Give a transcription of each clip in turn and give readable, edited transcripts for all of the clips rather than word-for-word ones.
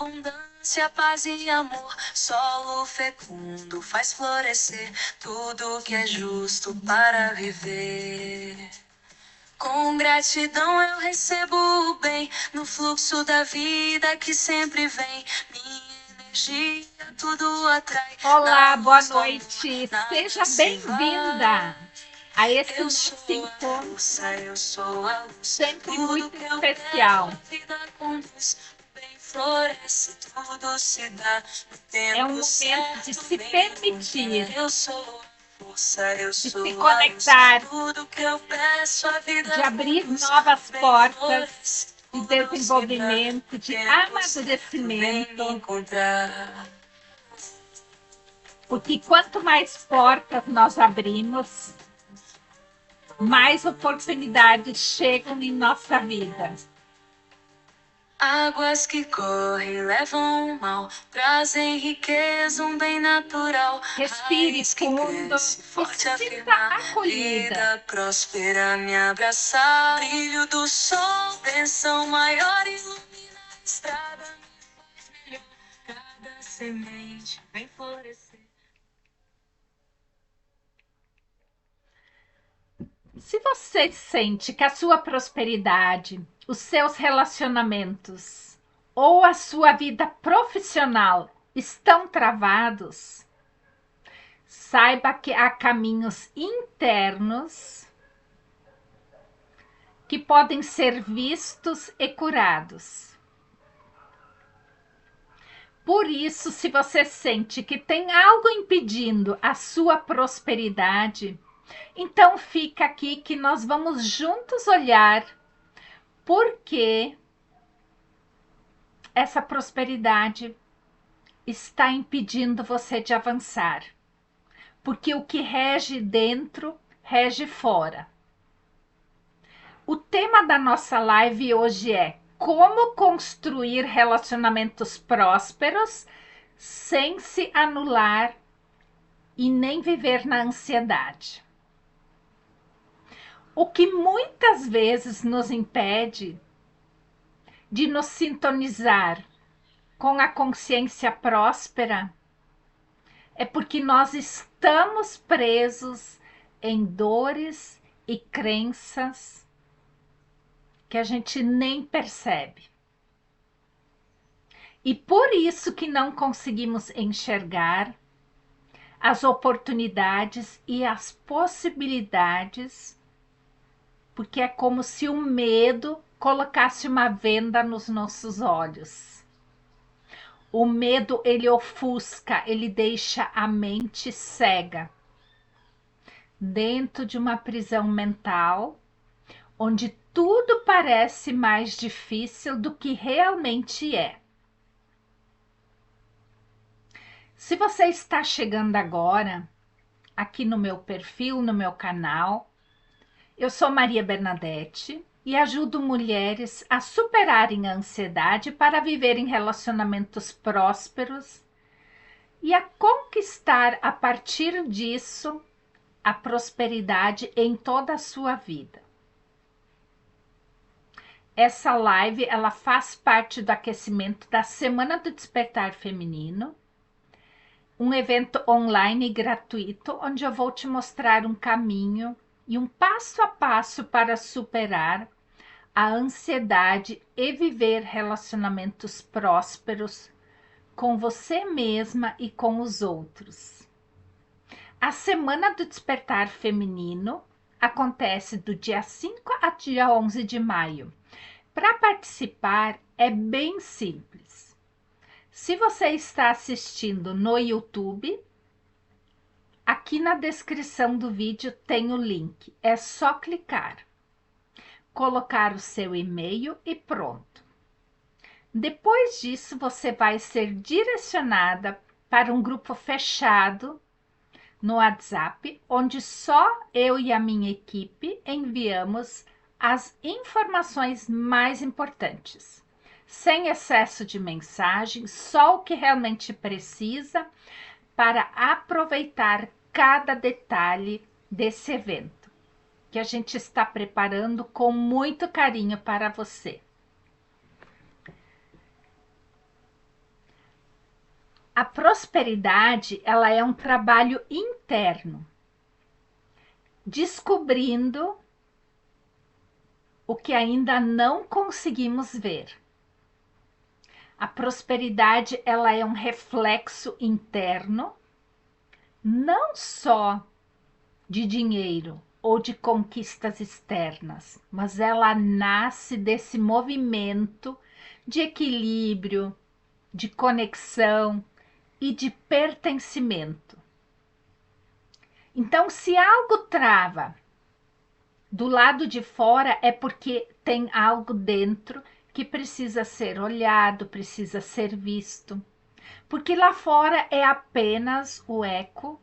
abundância, paz e amor. Solo fecundo faz florescer tudo que é justo para viver. Com gratidão eu recebo o bem no fluxo da vida que sempre vem. Minha energia tudo atrai. Olá, Na boa luz do amor, noite. nada Seja se bem-vinda a esse Eu nosso sou a encontro força, eu sou a luz. sempre Tudo muito que eu quero, especial. a vida conduz. O bem floresce, tudo se dá no É um tempo momento de certo. se Vem permitir, encontrar. Eu sou a força, eu de se sou a luz. conectar, Tudo que eu peço, a vida de abrir conduz. novas O bem portas floresce, de tudo se dá desenvolvimento, no de tempo certo. Vem me amadurecimento. encontrar. Porque quanto mais portas nós abrimos, mais oportunidades chegam em nossa vida. Águas que correm levam o mal, trazem riqueza, um bem natural. Respire Raiz que fundo cresce, e forte se a sinta firmar, acolhida. vida próspera me abraçar. Brilho do sol, bênção maior ilumina a estrada, me faz melhor. Cada semente vem florescer. Se você sente que a sua prosperidade, os seus relacionamentos ou a sua vida profissional estão travados, saiba que há caminhos internos que podem ser vistos e curados. Por isso, se você sente que tem algo impedindo a sua prosperidade, então fica aqui que nós vamos juntos olhar por que essa prosperidade está impedindo você de avançar. Porque o que rege dentro, rege fora. O tema da nossa live hoje é como construir relacionamentos prósperos sem se anular e nem viver na ansiedade. O que muitas vezes nos impede de nos sintonizar com a consciência próspera é porque nós estamos presos em dores e crenças que a gente nem percebe. E por isso que não conseguimos enxergar as oportunidades e as possibilidades, porque é como se o medo colocasse uma venda nos nossos olhos. O medo, ele ofusca, ele deixa a mente cega, dentro de uma prisão mental, onde tudo parece mais difícil do que realmente é. Se você está chegando agora, aqui no meu perfil, no meu canal, eu sou Maria Bernadette e ajudo mulheres a superarem a ansiedade para viverem relacionamentos prósperos e a conquistar a partir disso a prosperidade em toda a sua vida. Essa live ela faz parte do aquecimento da Semana do Despertar Feminino, um evento online gratuito onde eu vou te mostrar um caminho e um passo a passo para superar a ansiedade e viver relacionamentos prósperos com você mesma e com os outros. A Semana do Despertar Feminino acontece do dia 5 a dia 11 de maio. Para participar é bem simples. Se você está assistindo no YouTube, aqui na descrição do vídeo tem o link. É só clicar, colocar o seu e-mail e pronto. Depois disso, você vai ser direcionada para um grupo fechado no WhatsApp, onde só eu e a minha equipe enviamos as informações mais importantes, sem excesso de mensagem, só o que realmente precisa para aproveitar cada detalhe desse evento, que a gente está preparando com muito carinho para você. A prosperidade, ela é um trabalho interno, descobrindo o que ainda não conseguimos ver. A prosperidade, ela é um reflexo interno, não só de dinheiro ou de conquistas externas, mas ela nasce desse movimento de equilíbrio, de conexão e de pertencimento. Então, se algo trava do lado de fora, é porque tem algo dentro que precisa ser olhado, precisa ser visto. Porque lá fora é apenas o eco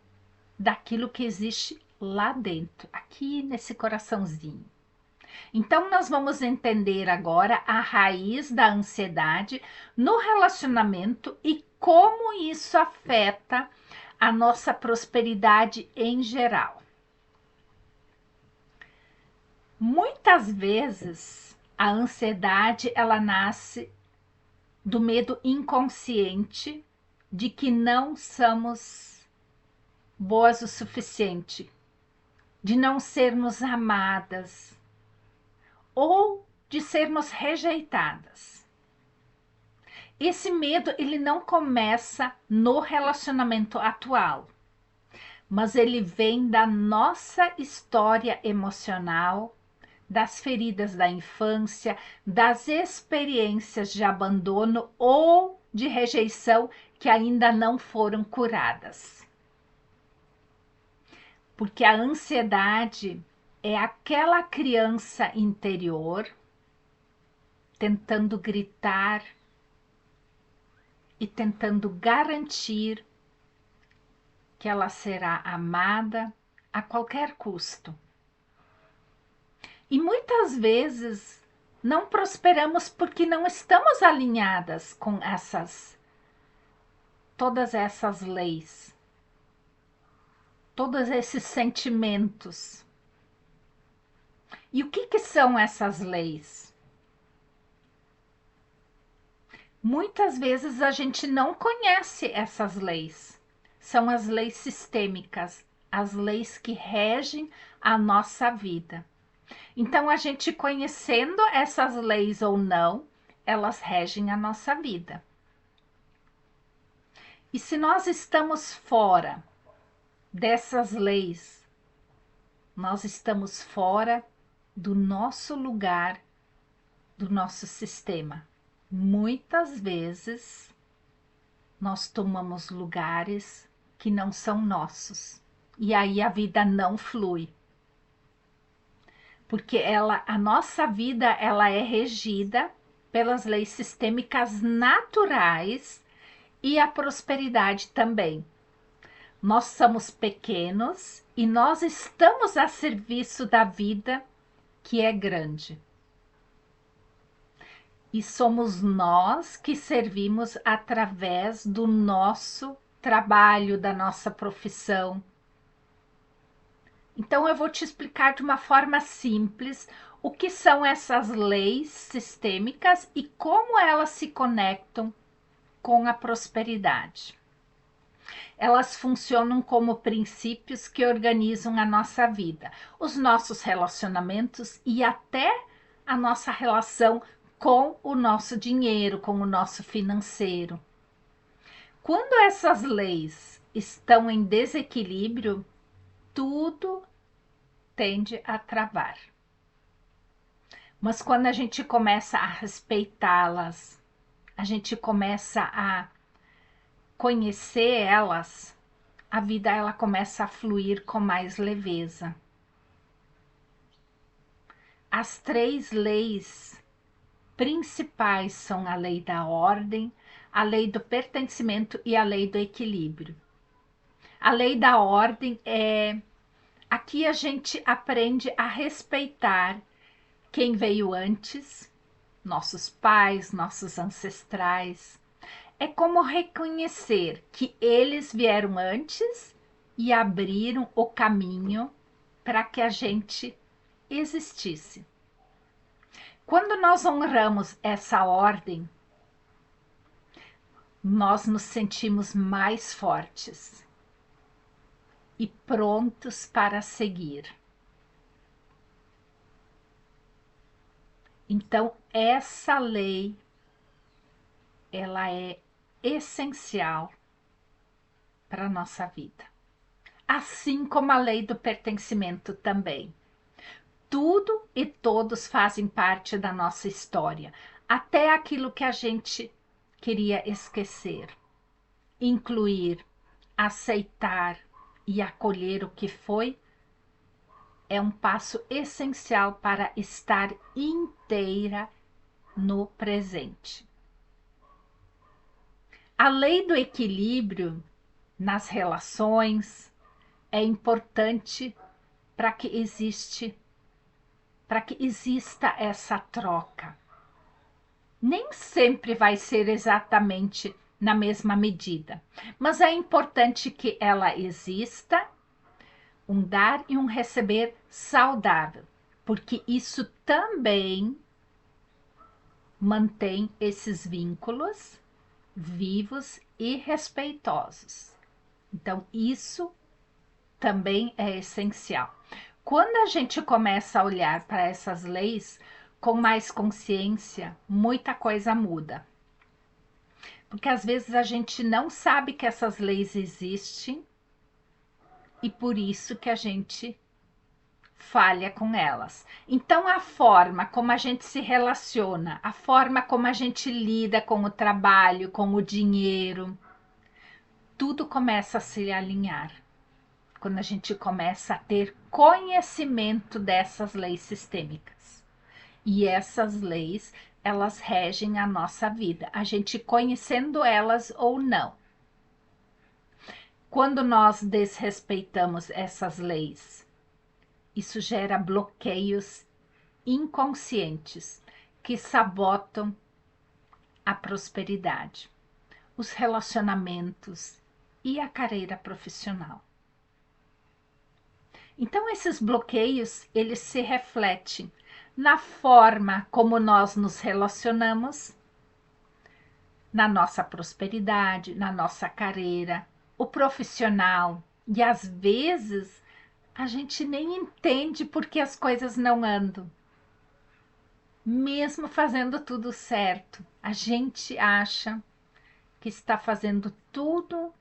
daquilo que existe lá dentro, aqui nesse coraçãozinho. Então, nós vamos entender agora a raiz da ansiedade no relacionamento e como isso afeta a nossa prosperidade em geral. Muitas vezes, a ansiedade ela nasce do medo inconsciente de que não somos boas o suficiente, de não sermos amadas ou de sermos rejeitadas. Esse medo ele não começa no relacionamento atual, mas ele vem da nossa história emocional, das feridas da infância, das experiências de abandono ou de rejeição que ainda não foram curadas. Porque a ansiedade é aquela criança interior tentando gritar e tentando garantir que ela será amada a qualquer custo. E muitas vezes não prosperamos porque não estamos alinhadas com todas essas leis, todos esses sentimentos. E o que são essas leis? Muitas vezes a gente não conhece essas leis. São as leis sistêmicas, as leis que regem a nossa vida. Então, a gente conhecendo essas leis ou não, elas regem a nossa vida. E se nós estamos fora dessas leis, nós estamos fora do nosso lugar, do nosso sistema. Muitas vezes nós tomamos lugares que não são nossos e aí a vida não flui. Porque a nossa vida ela é regida pelas leis sistêmicas naturais e a prosperidade também. Nós somos pequenos e nós estamos a serviço da vida que é grande. E somos nós que servimos através do nosso trabalho, da nossa profissão. Então, eu vou te explicar de uma forma simples o que são essas leis sistêmicas e como elas se conectam com a prosperidade. Elas funcionam como princípios que organizam a nossa vida, os nossos relacionamentos e até a nossa relação com o nosso dinheiro, com o nosso financeiro. Quando essas leis estão em desequilíbrio, tudo tende a travar. Mas quando a gente começa a respeitá-las, a gente começa a conhecer elas, a vida ela começa a fluir com mais leveza. As 3 leis principais são a lei da ordem, a lei do pertencimento e a lei do equilíbrio. A lei da ordem aqui a gente aprende a respeitar quem veio antes, nossos pais, nossos ancestrais. É como reconhecer que eles vieram antes e abriram o caminho para que a gente existisse. Quando nós honramos essa ordem, nós nos sentimos mais fortes e prontos para seguir. Então, essa lei, ela é essencial para a nossa vida. Assim como a lei do pertencimento também. Tudo e todos fazem parte da nossa história, até aquilo que a gente queria esquecer. Incluir, aceitar e acolher o que foi é um passo essencial para estar inteira no presente. A lei do equilíbrio nas relações é importante para que exista essa troca. Nem sempre vai ser exatamente na mesma medida, mas é importante que ela exista, um dar e um receber saudável, porque isso também mantém esses vínculos vivos e respeitosos. Então, isso também é essencial. Quando a gente começa a olhar para essas leis com mais consciência, muita coisa muda. Porque às vezes a gente não sabe que essas leis existem e por isso que a gente falha com elas. Então, a forma como a gente se relaciona, a forma como a gente lida com o trabalho, com o dinheiro, tudo começa a se alinhar quando a gente começa a ter conhecimento dessas leis sistêmicas. E essas leis, elas regem a nossa vida, a gente conhecendo elas ou não. Quando nós desrespeitamos essas leis, isso gera bloqueios inconscientes que sabotam a prosperidade, os relacionamentos e a carreira profissional. Então, esses bloqueios, eles se refletem na forma como nós nos relacionamos, na nossa prosperidade, na nossa carreira, o profissional. E às vezes a gente nem entende por que as coisas não andam. Mesmo fazendo tudo certo, a gente acha que está fazendo tudo,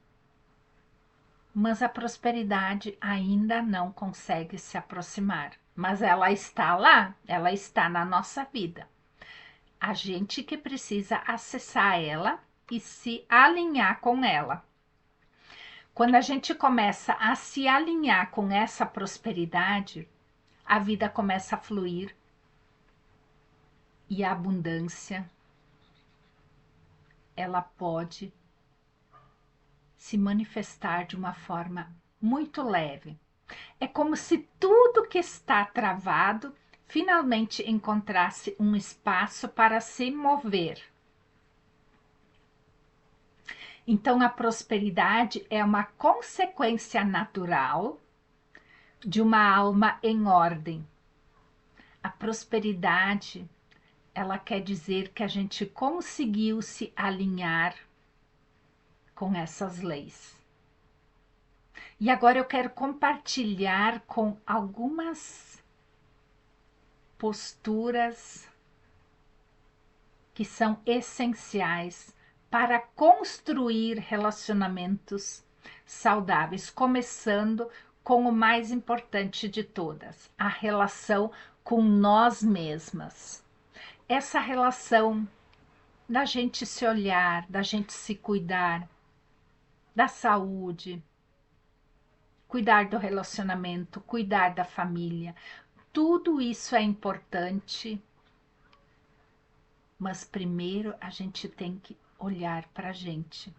mas a prosperidade ainda não consegue se aproximar. Mas ela está lá, ela está na nossa vida. A gente que precisa acessar ela e se alinhar com ela. Quando a gente começa a se alinhar com essa prosperidade, a vida começa a fluir e a abundância, ela pode se manifestar de uma forma muito leve. É como se tudo que está travado finalmente encontrasse um espaço para se mover. Então, a prosperidade é uma consequência natural de uma alma em ordem. A prosperidade, ela quer dizer que a gente conseguiu se alinhar com essas leis. E agora eu quero compartilhar com algumas posturas que são essenciais para construir relacionamentos saudáveis, começando com o mais importante de todas, a relação com nós mesmas. Essa relação da gente se olhar, da gente se cuidar, da saúde, cuidar do relacionamento, cuidar da família. Tudo isso é importante, mas primeiro a gente tem que olhar para a gente,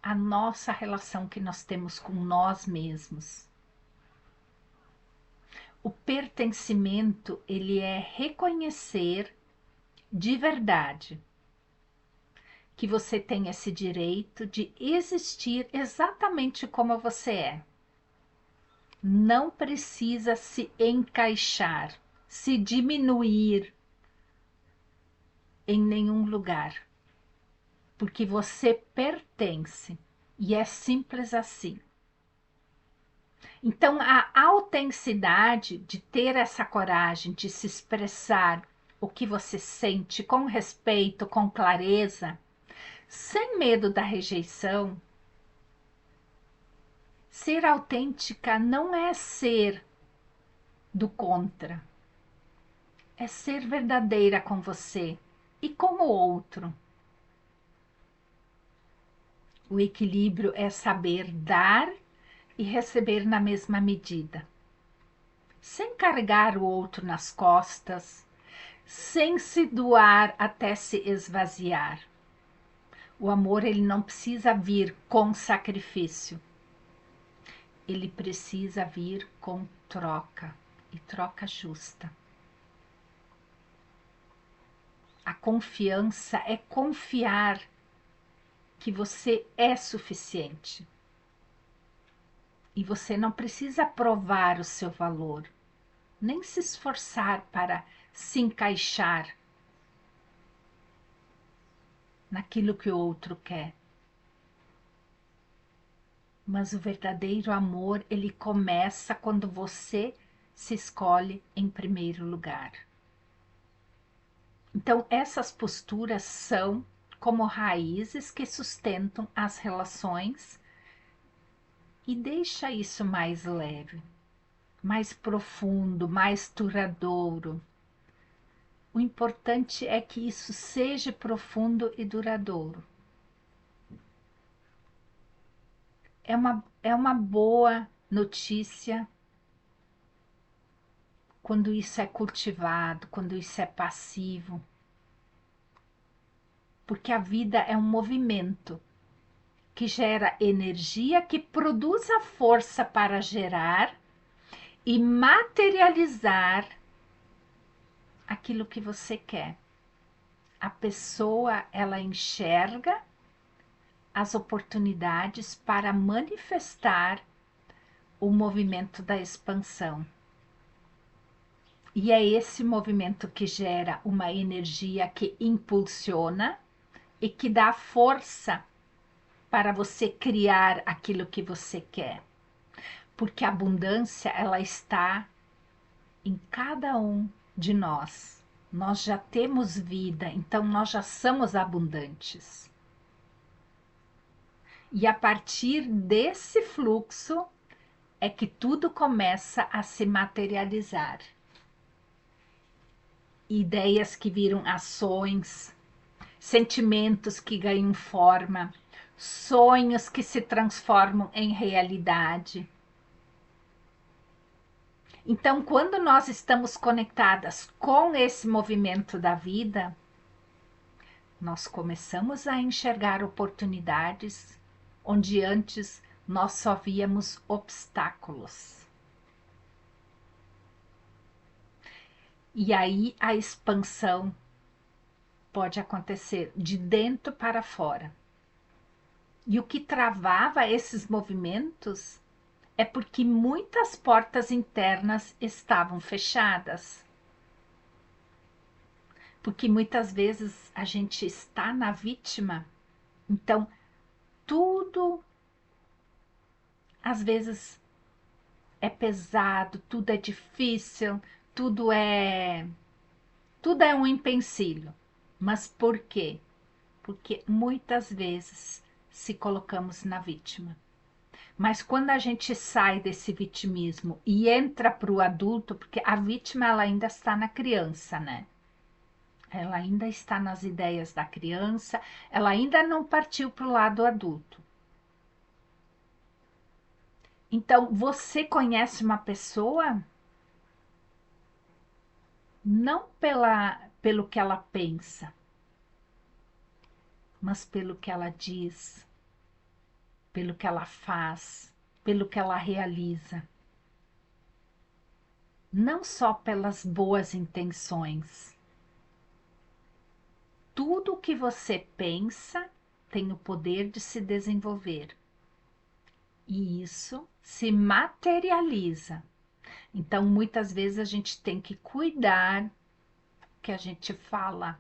a nossa relação que nós temos com nós mesmos. O pertencimento, ele é reconhecer de verdade que você tem esse direito de existir exatamente como você é. Não precisa se encaixar, se diminuir em nenhum lugar. porque você pertence. E é simples assim. Então, a autenticidade de ter essa coragem de se expressar o que você sente com respeito, com clareza, sem medo da rejeição. Ser autêntica não é ser do contra, é ser verdadeira com você e com o outro. O equilíbrio é saber dar e receber na mesma medida, sem carregar o outro nas costas, sem se doar até se esvaziar. O amor, ele não precisa vir com sacrifício. Ele precisa vir com troca, e troca justa. A confiança é confiar que você é suficiente. E você não precisa provar o seu valor, nem se esforçar para se encaixar naquilo que o outro quer. Mas o verdadeiro amor, ele começa quando você se escolhe em primeiro lugar. Então, essas posturas são como raízes que sustentam as relações e deixa isso mais leve, mais profundo, mais duradouro. O importante é que isso seja profundo e duradouro. É uma boa notícia quando isso é cultivado, quando isso é passivo. Porque a vida é um movimento que gera energia, que produz a força para gerar e materializar aquilo que você quer. A pessoa, ela enxerga as oportunidades para manifestar o movimento da expansão. E é esse movimento que gera uma energia que impulsiona e que dá força para você criar aquilo que você quer. Porque a abundância, ela está em cada um de nós. Nós já temos vida, então nós já somos abundantes. E a partir desse fluxo é que tudo começa a se materializar. Ideias que viram ações, sentimentos que ganham forma, sonhos que se transformam em realidade. Então, quando nós estamos conectadas com esse movimento da vida, nós começamos a enxergar oportunidades onde antes nós só víamos obstáculos. E aí a expansão pode acontecer de dentro para fora. E o que travava esses movimentos é porque muitas portas internas estavam fechadas. Porque muitas vezes a gente está na vítima, então tudo às vezes é pesado, tudo é difícil, tudo é um empecilho. Mas por quê? Porque muitas vezes se colocamos na vítima. Mas quando a gente sai desse vitimismo e entra para o adulto, porque a vítima ela ainda está na criança, né? Ela ainda está nas ideias da criança, ela ainda não partiu para o lado adulto. Então, você conhece uma pessoa não pelo que ela pensa, mas pelo que ela diz, pelo que ela faz, pelo que ela realiza. Não só pelas boas intenções. Tudo o que você pensa tem o poder de se desenvolver. E isso se materializa. Então, muitas vezes a gente tem que cuidar que a gente fala.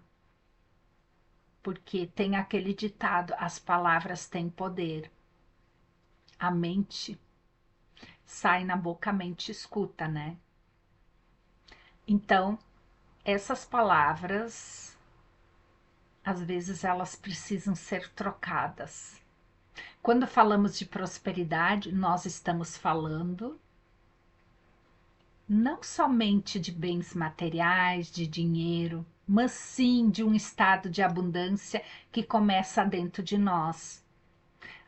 porque tem aquele ditado: as palavras têm poder. A mente sai na boca, a mente escuta, né? Então, essas palavras, às vezes elas precisam ser trocadas. Quando falamos de prosperidade, nós estamos falando não somente de bens materiais, de dinheiro, mas sim de um estado de abundância que começa dentro de nós.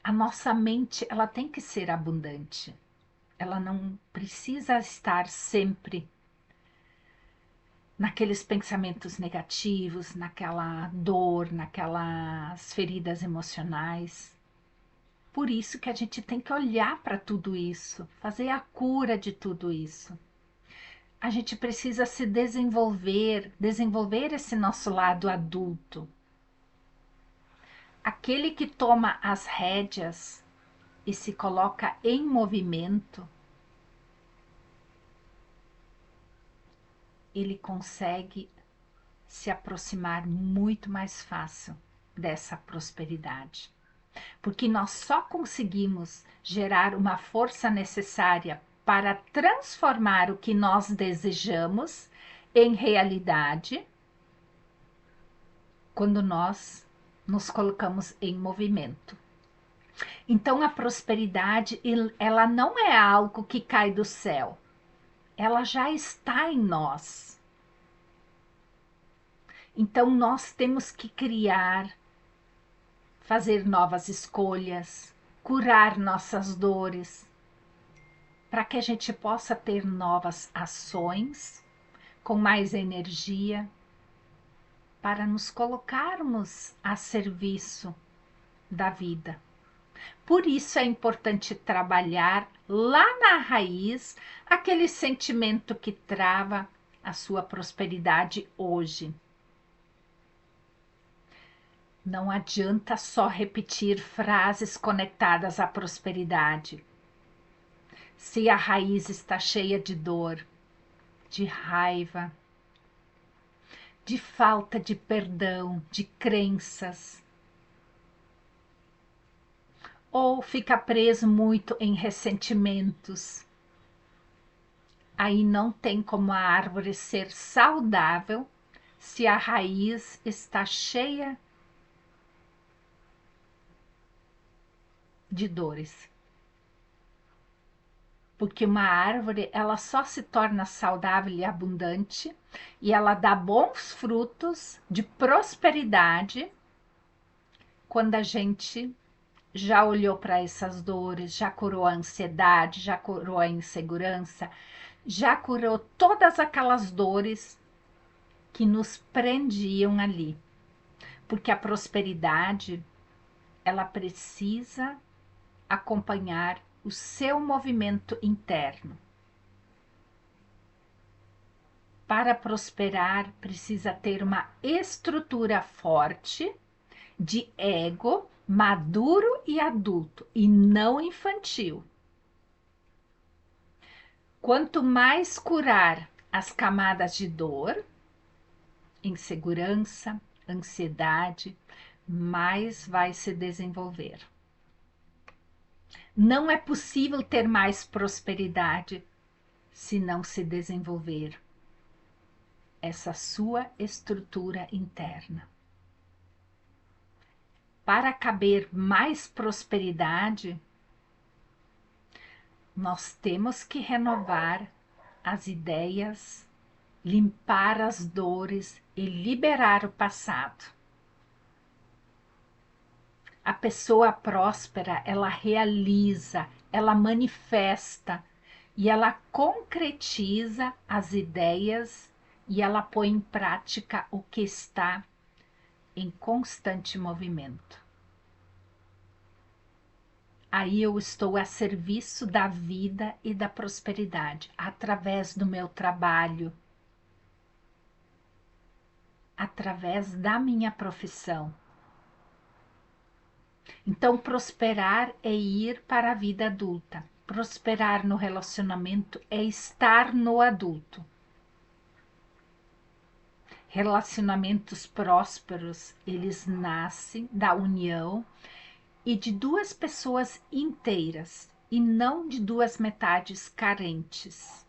A nossa mente, ela tem que ser abundante. Ela não precisa estar sempre naqueles pensamentos negativos, naquela dor, naquelas feridas emocionais. Por isso que a gente tem que olhar para tudo isso, fazer a cura de tudo isso. A gente precisa se desenvolver esse nosso lado adulto. Aquele que toma as rédeas e se coloca em movimento, ele consegue se aproximar muito mais fácil dessa prosperidade. Porque nós só conseguimos gerar uma força necessária para transformar o que nós desejamos em realidade quando nós nos colocamos em movimento. Então, a prosperidade, ela não é algo que cai do céu. Ela já está em nós. Então, nós temos que criar, fazer novas escolhas, curar nossas dores, para que a gente possa ter novas ações, com mais energia, para nos colocarmos a serviço da vida. Por isso é importante trabalhar lá na raiz aquele sentimento que trava a sua prosperidade hoje. Não adianta só repetir frases conectadas à prosperidade. Se a raiz está cheia de dor, de raiva, de falta de perdão, de crenças, ou fica preso muito em ressentimentos, aí não tem como a árvore ser saudável se a raiz está cheia de dores. Porque uma árvore, ela só se torna saudável e abundante e ela dá bons frutos de prosperidade quando a gente já olhou para essas dores, já curou a ansiedade, já curou a insegurança, já curou todas aquelas dores que nos prendiam ali. Porque a prosperidade, ela precisa acompanhar o seu movimento interno. Para prosperar, precisa ter uma estrutura forte de ego maduro e adulto, e não infantil. Quanto mais curar as camadas de dor, insegurança, ansiedade, mais vai se desenvolver. Não é possível ter mais prosperidade se não se desenvolver essa sua estrutura interna. Para caber mais prosperidade, nós temos que renovar as ideias, limpar as dores e liberar o passado. A pessoa próspera, ela realiza, ela manifesta e ela concretiza as ideias e ela põe em prática o que está em constante movimento. Aí eu estou a serviço da vida e da prosperidade, através do meu trabalho, através da minha profissão. Então, prosperar é ir para a vida adulta. Prosperar no relacionamento é estar no adulto. Relacionamentos prósperos, eles nascem da união e de duas pessoas inteiras e não de duas metades carentes.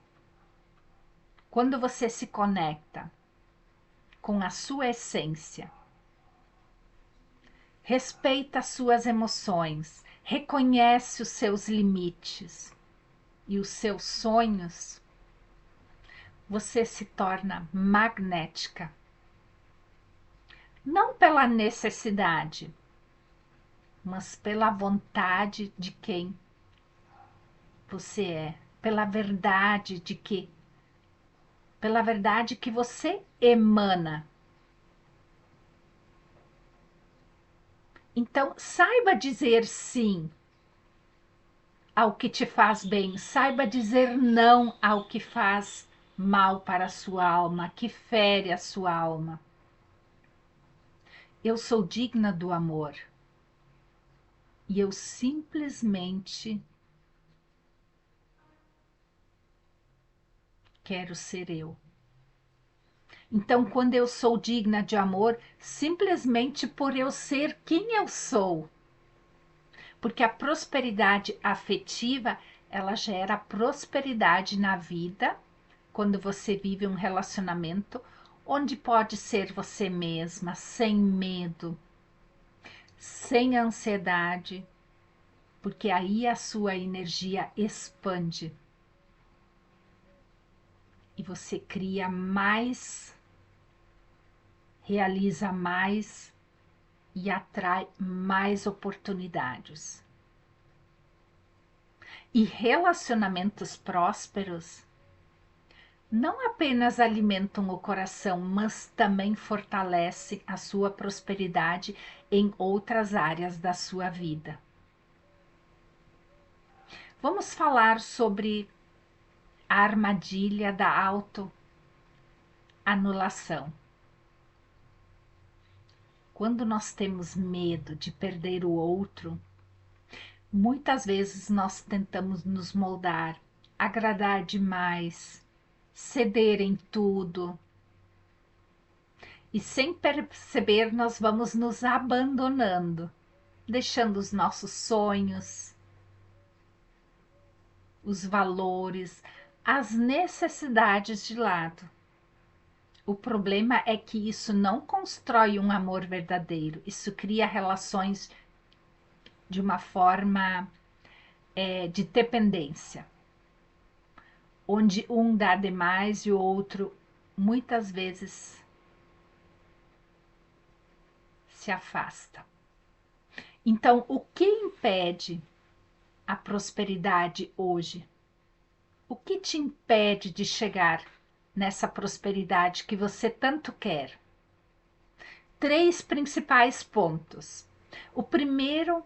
Quando você se conecta com a sua essência, respeita as suas emoções, reconhece os seus limites e os seus sonhos, você se torna magnética. Não pela necessidade, mas pela vontade de quem você é, pela verdade que você emana. Então, saiba dizer sim ao que te faz bem, saiba dizer não ao que faz mal para a sua alma, que fere a sua alma. Eu sou digna do amor e eu simplesmente quero ser eu. Então, quando eu sou digna de amor, simplesmente por eu ser quem eu sou, porque a prosperidade afetiva, ela gera prosperidade na vida, quando você vive um relacionamento onde pode ser você mesma, sem medo, sem ansiedade, porque aí a sua energia expande e você cria mais, realiza mais e atrai mais oportunidades. E relacionamentos prósperos não apenas alimentam o coração, mas também fortalecem a sua prosperidade em outras áreas da sua vida. Vamos falar sobre a armadilha da autoanulação. Quando nós temos medo de perder o outro, muitas vezes nós tentamos nos moldar, agradar demais, ceder em tudo. E sem perceber, nós vamos nos abandonando, deixando os nossos sonhos, os valores, as necessidades de lado. O problema é que isso não constrói um amor verdadeiro, isso cria relações de uma forma de dependência, onde um dá demais e o outro muitas vezes se afasta. Então, o que impede a prosperidade hoje? O que te impede de chegar nessa prosperidade que você tanto quer? 3 principais pontos. O primeiro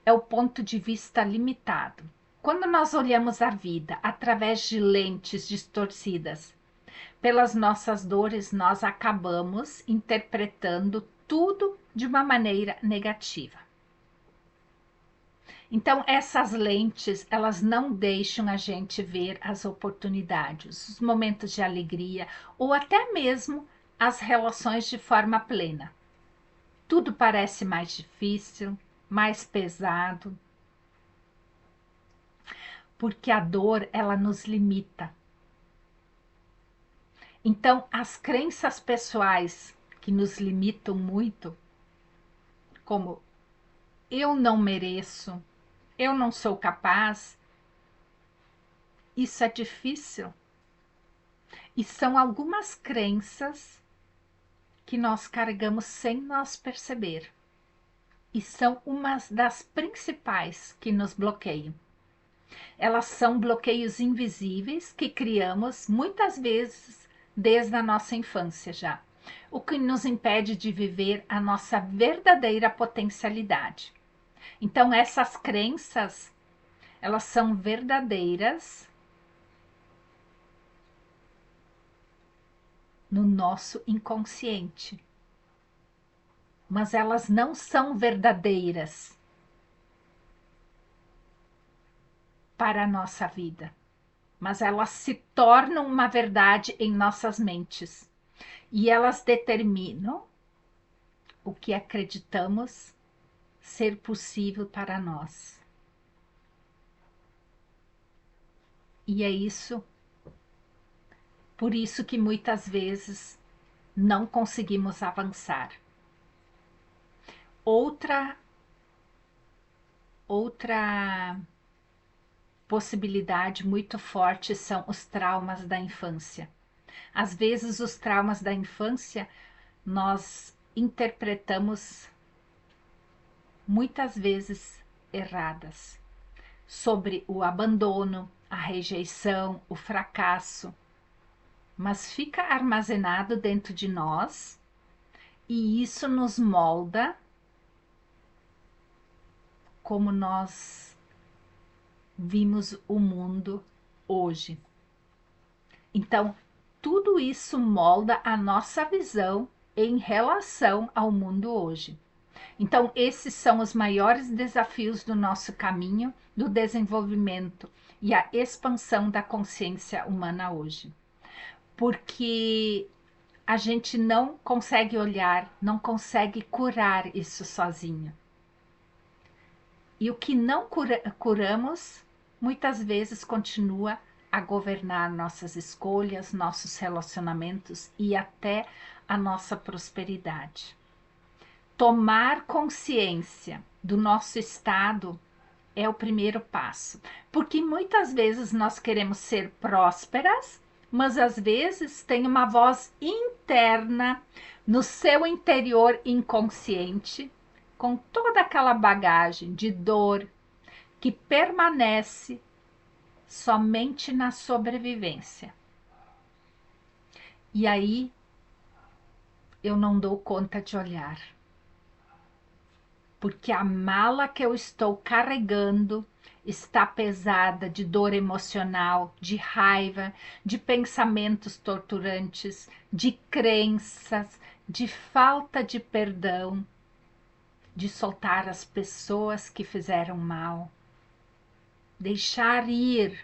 é o ponto de vista limitado. Quando nós olhamos a vida através de lentes distorcidas pelas nossas dores, nós acabamos interpretando tudo de uma maneira negativa. Então, essas lentes, elas não deixam a gente ver as oportunidades, os momentos de alegria ou até mesmo as relações de forma plena. Tudo parece mais difícil, mais pesado, porque a dor, ela nos limita. Então, as crenças pessoais que nos limitam muito, como eu não mereço, eu não sou capaz, isso é difícil. E são algumas crenças que nós carregamos sem nós perceber. E são umas das principais que nos bloqueiam. Elas são bloqueios invisíveis que criamos muitas vezes desde a nossa infância já, o que nos impede de viver a nossa verdadeira potencialidade. Então, essas crenças, elas são verdadeiras no nosso inconsciente, mas elas não são verdadeiras para a nossa vida, mas elas se tornam uma verdade em nossas mentes. e elas determinam o que acreditamos ser possível para nós. E é isso, por isso que muitas vezes não conseguimos avançar. Outra possibilidade muito forte são os traumas da infância. Às vezes, os traumas da infância nós interpretamos muitas vezes erradas, sobre o abandono, a rejeição, o fracasso, mas fica armazenado dentro de nós e isso nos molda como nós vimos o mundo hoje. Então, tudo isso molda a nossa visão em relação ao mundo hoje. Então, esses são os maiores desafios do nosso caminho do desenvolvimento e a expansão da consciência humana hoje. Porque a gente não consegue olhar, não consegue curar isso sozinho. E o que não curamos, muitas vezes continua a governar nossas escolhas, nossos relacionamentos e até a nossa prosperidade. Tomar consciência do nosso estado é o primeiro passo, porque muitas vezes nós queremos ser prósperas, mas às vezes tem uma voz interna no seu interior inconsciente, com toda aquela bagagem de dor que permanece somente na sobrevivência. E aí eu não dou conta de olhar. Porque a mala que eu estou carregando está pesada de dor emocional, de raiva, de pensamentos torturantes, de crenças, de falta de perdão, de soltar as pessoas que fizeram mal. Deixar ir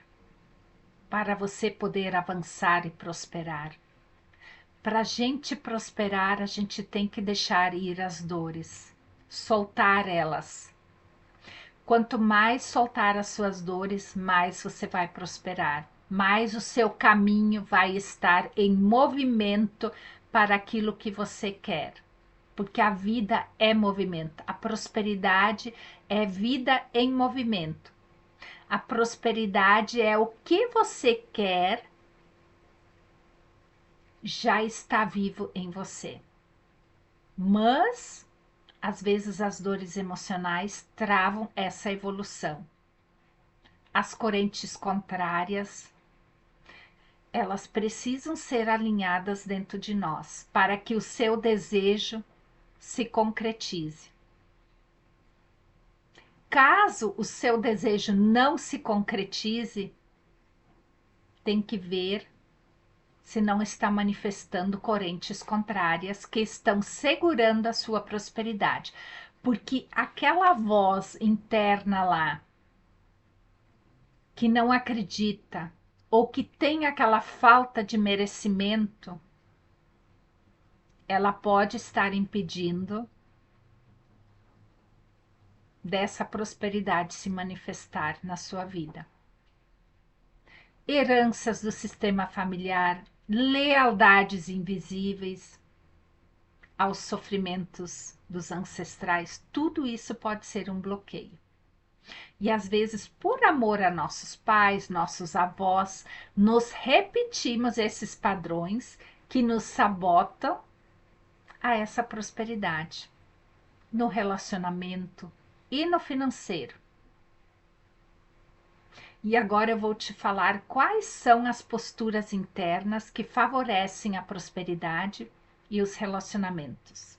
para você poder avançar e prosperar. Para a gente prosperar, a gente tem que deixar ir as dores, soltar elas. Quanto mais soltar as suas dores, mais você vai prosperar, mais o seu caminho vai estar em movimento para aquilo que você quer. Porque a vida é movimento, a prosperidade é vida em movimento. A prosperidade é o que você quer, já está vivo em você. Mas às vezes as dores emocionais travam essa evolução. As correntes contrárias, elas precisam ser alinhadas dentro de nós para que o seu desejo se concretize. Caso o seu desejo não se concretize, tem que ver se não está manifestando correntes contrárias que estão segurando a sua prosperidade. Porque aquela voz interna lá, que não acredita, ou que tem aquela falta de merecimento, ela pode estar impedindo dessa prosperidade se manifestar na sua vida. Heranças do sistema familiar, lealdades invisíveis aos sofrimentos dos ancestrais, tudo isso pode ser um bloqueio. E às vezes, por amor a nossos pais, nossos avós, nos repetimos esses padrões que nos sabotam a essa prosperidade no relacionamento e no financeiro. E agora eu vou te falar quais são as posturas internas que favorecem a prosperidade e os relacionamentos.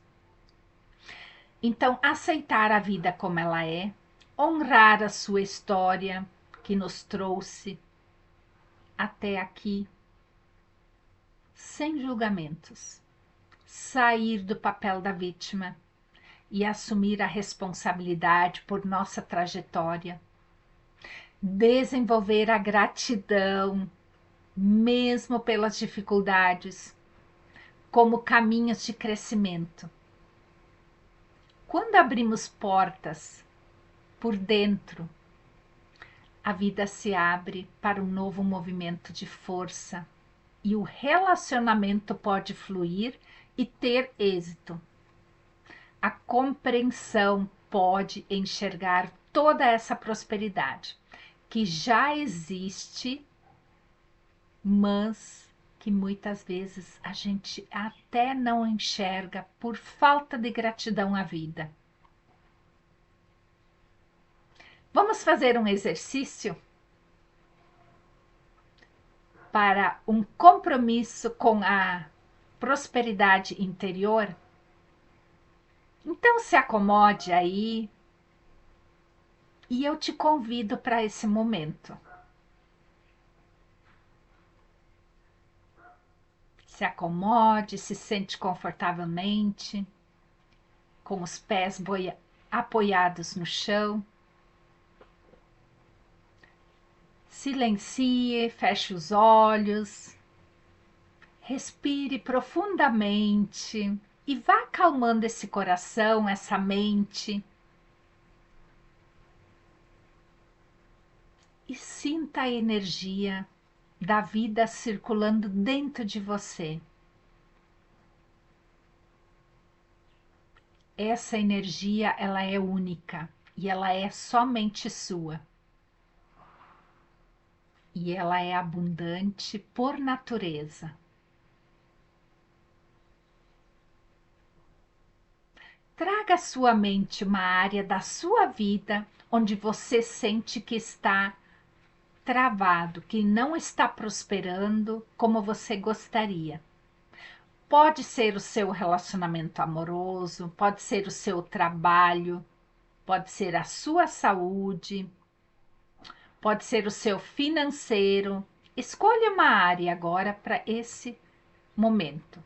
Então, aceitar a vida como ela é, honrar a sua história que nos trouxe até aqui, sem julgamentos. Sair do papel da vítima e assumir a responsabilidade por nossa trajetória. Desenvolver a gratidão, mesmo pelas dificuldades, como caminhos de crescimento. Quando abrimos portas por dentro, a vida se abre para um novo movimento de força e o relacionamento pode fluir e ter êxito. A compreensão pode enxergar toda essa prosperidade que já existe, mas que muitas vezes a gente até não enxerga por falta de gratidão à vida. Vamos fazer um exercício para um compromisso com a prosperidade interior? Então se acomode aí e eu te convido para esse momento. Se acomode, se sente confortavelmente, com os pés apoiados no chão. Silencie, feche os olhos, respire profundamente e vá acalmando esse coração, essa mente. E sinta a energia da vida circulando dentro de você. Essa energia, ela é única e ela é somente sua. E ela é abundante por natureza. Traga à sua mente uma área da sua vida onde você sente que está travado, que não está prosperando como você gostaria. Pode ser o seu relacionamento amoroso, pode ser o seu trabalho, pode ser a sua saúde, pode ser o seu financeiro. Escolha uma área agora para esse momento.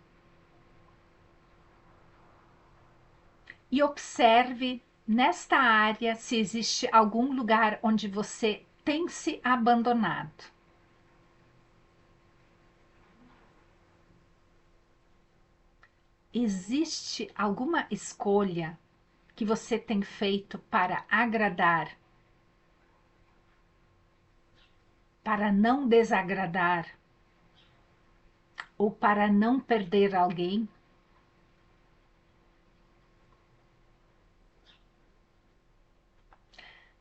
E observe nesta área se existe algum lugar onde você tem se abandonado. Existe alguma escolha que você tem feito para agradar, para não desagradar ou para não perder alguém?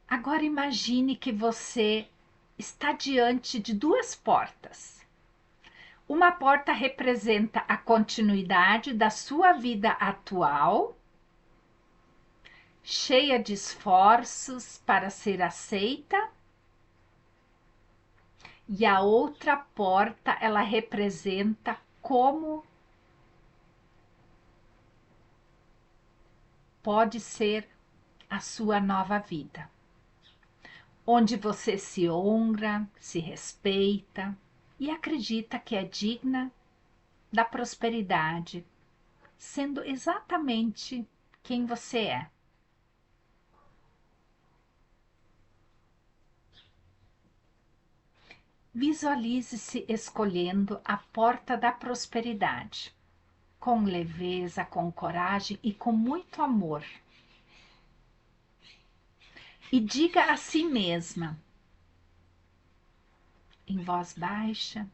Agora imagine que você está diante de duas portas. Uma porta representa a continuidade da sua vida atual, cheia de esforços para ser aceita, e a outra porta, ela representa como pode ser a sua nova vida, onde você se honra, se respeita e acredita que é digna da prosperidade, sendo exatamente quem você é. Visualize-se escolhendo a porta da prosperidade, com leveza, com coragem e com muito amor. E diga a si mesma, em voz baixa: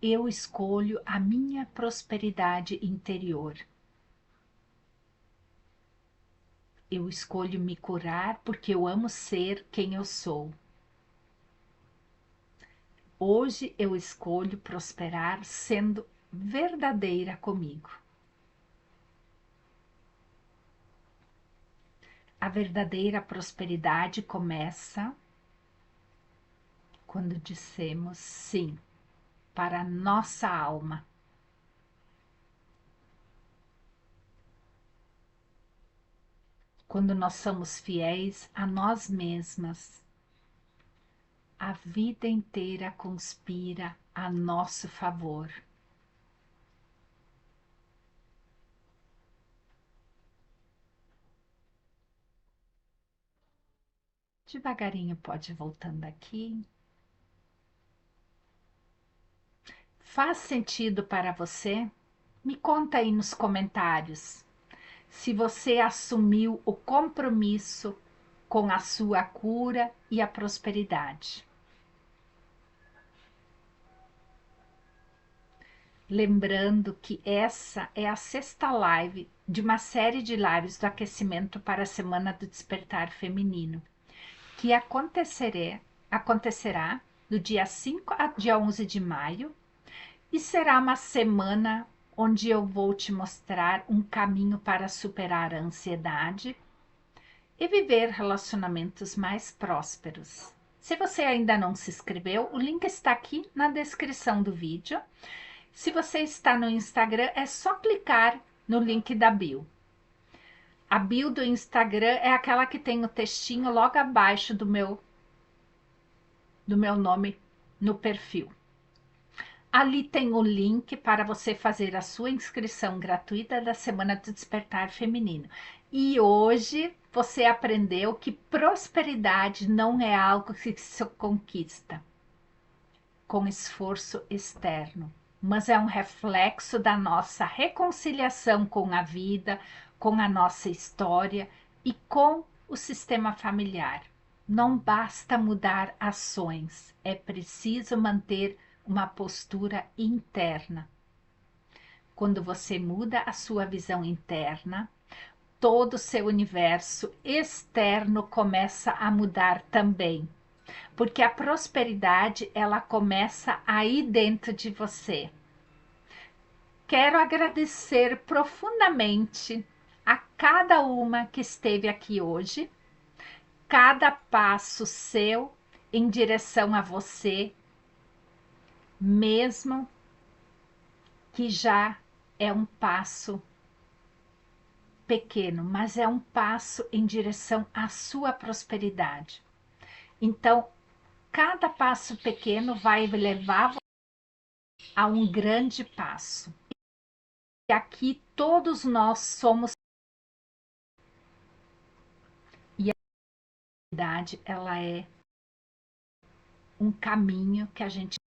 eu escolho a minha prosperidade interior. Eu escolho me curar porque eu amo ser quem eu sou. Hoje eu escolho prosperar sendo verdadeira comigo. A verdadeira prosperidade começa quando dissemos sim para a nossa alma. Quando nós somos fiéis a nós mesmas, a vida inteira conspira a nosso favor. Devagarinho pode ir voltando aqui. Faz sentido para você Me conta aí nos comentários se você assumiu o compromisso com a sua cura e a prosperidade. Lembrando que essa é a 6ª live de uma série de lives do aquecimento para a Semana do Despertar Feminino, que acontecerá do dia 5 a dia 11 de maio, e será uma semana onde eu vou te mostrar um caminho para superar a ansiedade e viver relacionamentos mais prósperos. Se você ainda não se inscreveu, o link está aqui na descrição do vídeo. Se você está no Instagram, é só clicar no link da bio. A bio do Instagram é aquela que tem o textinho logo abaixo do meu nome no perfil. Ali tem o link para você fazer a sua inscrição gratuita da Semana do Despertar Feminino. E hoje você aprendeu que prosperidade não é algo que se conquista com esforço externo, mas é um reflexo da nossa reconciliação com a vida, com a nossa história e com o sistema familiar. Não basta mudar ações, é preciso manter uma postura interna. Quando você muda a sua visão interna, todo o seu universo externo começa a mudar também. Porque a prosperidade, ela começa aí dentro de você. Quero agradecer profundamente a cada uma que esteve aqui hoje, cada passo seu em direção a você, mesmo que já é um passo pequeno, mas é um passo em direção à sua prosperidade. Então, cada passo pequeno vai levar a um grande passo. E aqui todos nós somos, e a prosperidade, ela é um caminho que a gente.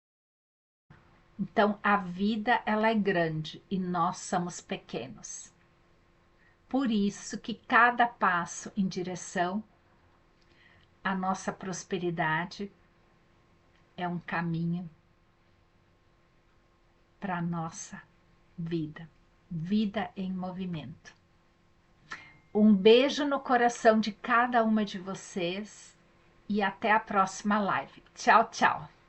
Então, a vida, ela é grande e nós somos pequenos. Por isso que cada passo em direção à nossa prosperidade é um caminho para a nossa vida. Vida em movimento. Um beijo no coração de cada uma de vocês e até a próxima live. Tchau, tchau!